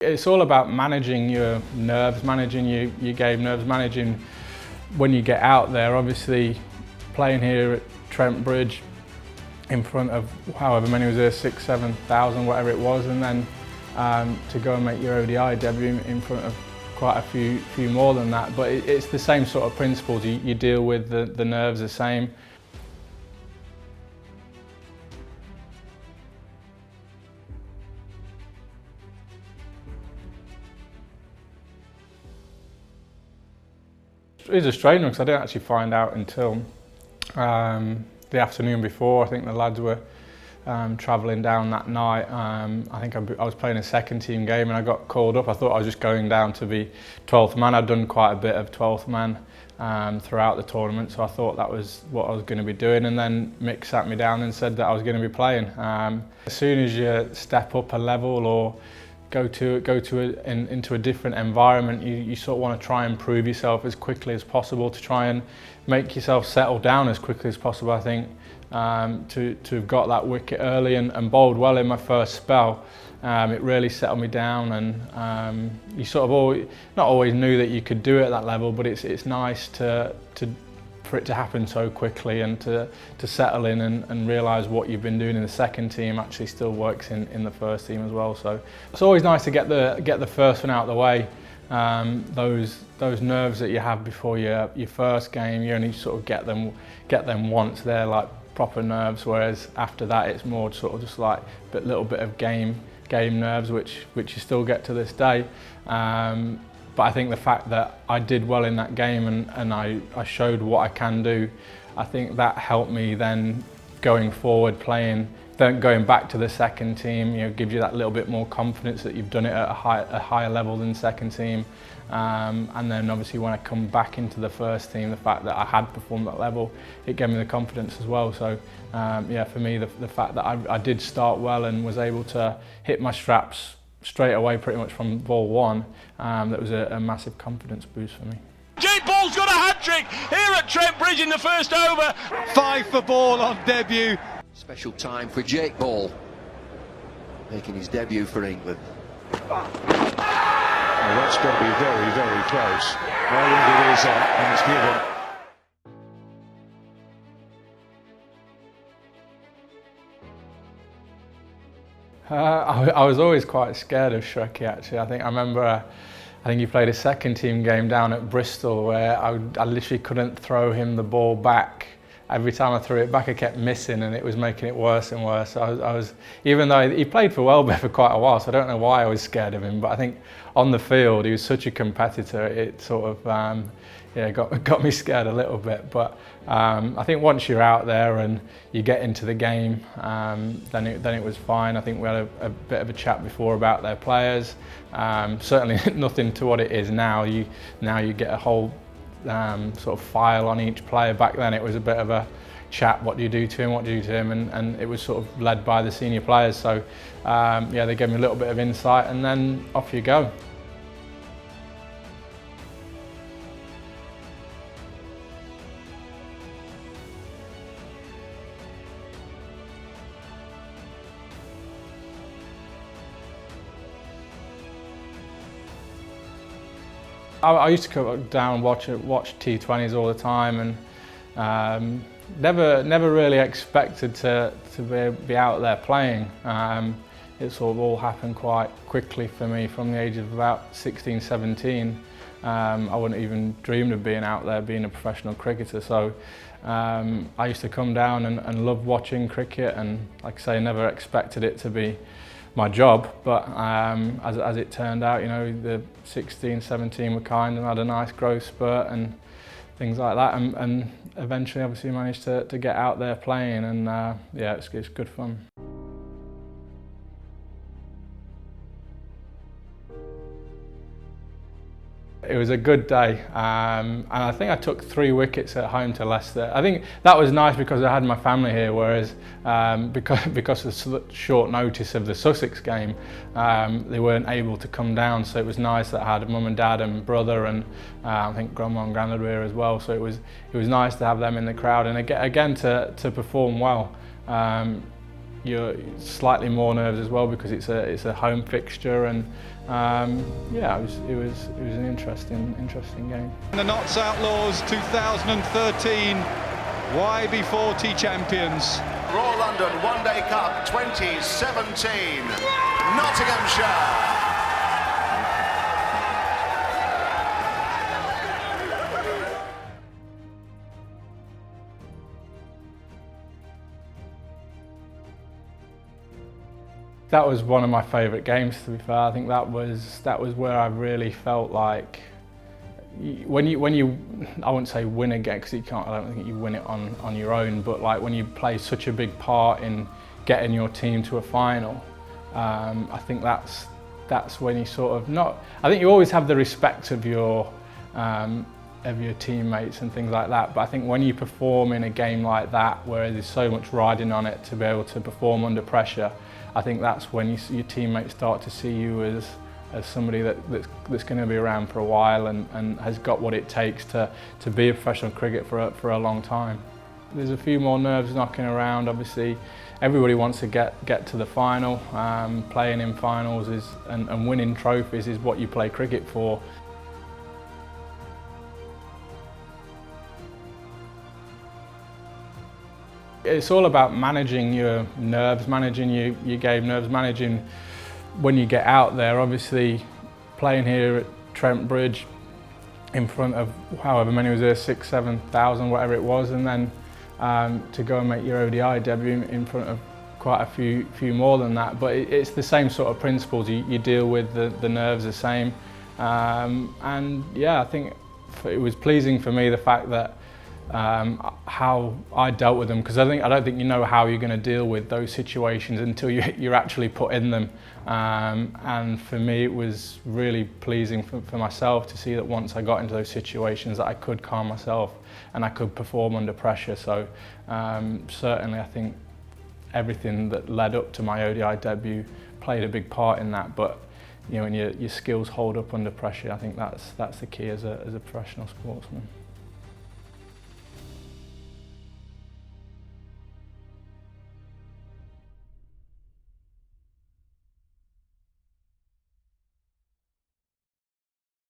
It's all about managing your nerves, managing your game nerves, managing when you get out there. Obviously, playing here at Trent Bridge in front of however many was there, 6,000, 7,000, whatever it was, and then to go and make your ODI debut in front of quite a few more than that. But it's the same sort of principles. You deal with the nerves the same. It was a strange one because I didn't actually find out until the afternoon before. I think the lads were travelling down that night. I think I was playing a second team game and I got called up. I thought I was just going down to be 12th man. I'd done quite a bit of 12th man throughout the tournament, so I thought that was what I was going to be doing. And then Mick sat me down and said that I was going to be playing. As soon as you step up a level or into a different environment, you sort of want to try and prove yourself as quickly as possible, to try and make yourself settle down as quickly as possible. I think to have got that wicket early and bowled well in my first spell, it really settled me down, and you sort of not always knew that you could do it at that level, but it's nice for it to happen so quickly and to settle in and realise what you've been doing in the second team actually still works in the first team as well. So it's always nice to get the first one out of the way. Those nerves that you have before your first game, you only sort of get them once. They're like proper nerves, whereas after that it's more sort of just like a little bit of game nerves, which you still get to this day. But I think the fact that I did well in that game and I showed what I can do, I think that helped me then going forward playing, then going back to the second team, gives you that little bit more confidence that you've done it at a higher level than second team. And then obviously when I come back into the first team, the fact that I had performed at that level, it gave me the confidence as well. So yeah, for me, the fact that I did start well and was able to hit my straps straight away pretty much from ball one, that was a massive confidence boost for me. Jake Ball's got a hat-trick here at Trent Bridge in the first over. 5 for Ball on debut. Special time for Jake Ball, making his debut for England. Well, that's got to be very, very close. I think it is, and it's given. I was always quite scared of Shrekky, actually. I remember he played a second team game down at Bristol where I literally couldn't throw him the ball back. Every time I threw it back, I kept missing, and it was making it worse and worse. So I was, even though he played for Welbeck for quite a while, so I don't know why I was scared of him. But I think on the field, he was such a competitor. It sort of got me scared a little bit. But I think once you're out there and you get into the game, then it was fine. I think we had a bit of a chat before about their players. Certainly nothing to what it is now. Now you get a whole sort of file on each player. Back then it was a bit of a chat, what do you do to him, what do you do to him, and it was sort of led by the senior players. So yeah, they gave me a little bit of insight and then off you go. I used to go down and watch T20s all the time, and never really expected to be out there playing. It sort of all happened quite quickly for me. From the age of about 16, 17, I wouldn't even dreamed of being out there, being a professional cricketer. So I used to come down and love watching cricket, and like I say, never expected it to be my job, but as it turned out, the 16, 17 were kind and had a nice growth spurt and things like that, and eventually obviously managed to get out there playing, and yeah, it's good fun. It was a good day, and I think I took 3 wickets at home to Leicester. I think that was nice because I had my family here, whereas because of the short notice of the Sussex game, they weren't able to come down. So it was nice that I had mum and dad and brother, and I think grandma and granddad were here as well. So it was nice to have them in the crowd, and again to perform well. you're slightly more nervous as well because it's a home fixture, and yeah, it was an interesting game. The Notts Outlaws 2013 YB40 champions. Royal London One Day Cup 2017, Nottinghamshire. That was one of my favourite games, to be fair. I think that was where I really felt like when you I wouldn't say win a game, because you can't. I don't think you win it on your own. But like when you play such a big part in getting your team to a final, I think that's when you sort of not. I think you always have the respect of your teammates and things like that. But I think when you perform in a game like that, where there's so much riding on it, to be able to perform under pressure, I think that's when your teammates start to see you as somebody that's going to be around for a while and has got what it takes to be a professional cricket for a long time. There's a few more nerves knocking around. Obviously, everybody wants to get to the final. Playing in finals and winning trophies is what you play cricket for. It's all about managing your nerves, managing your game nerves, managing when you get out there. Obviously, playing here at Trent Bridge in front of however many was there, 6,000, 7,000, whatever it was, and then to go and make your ODI debut in front of quite a few more than that. But it's the same sort of principles. You deal with the nerves the same, and yeah, I think it was pleasing for me the fact that how I dealt with them, because I don't think you know how you're going to deal with those situations until you're actually put in them. And for me, it was really pleasing for myself to see that once I got into those situations, that I could calm myself and I could perform under pressure. So certainly, I think everything that led up to my ODI debut played a big part in that. But you know, when your skills hold up under pressure, I think that's the key as a professional sportsman.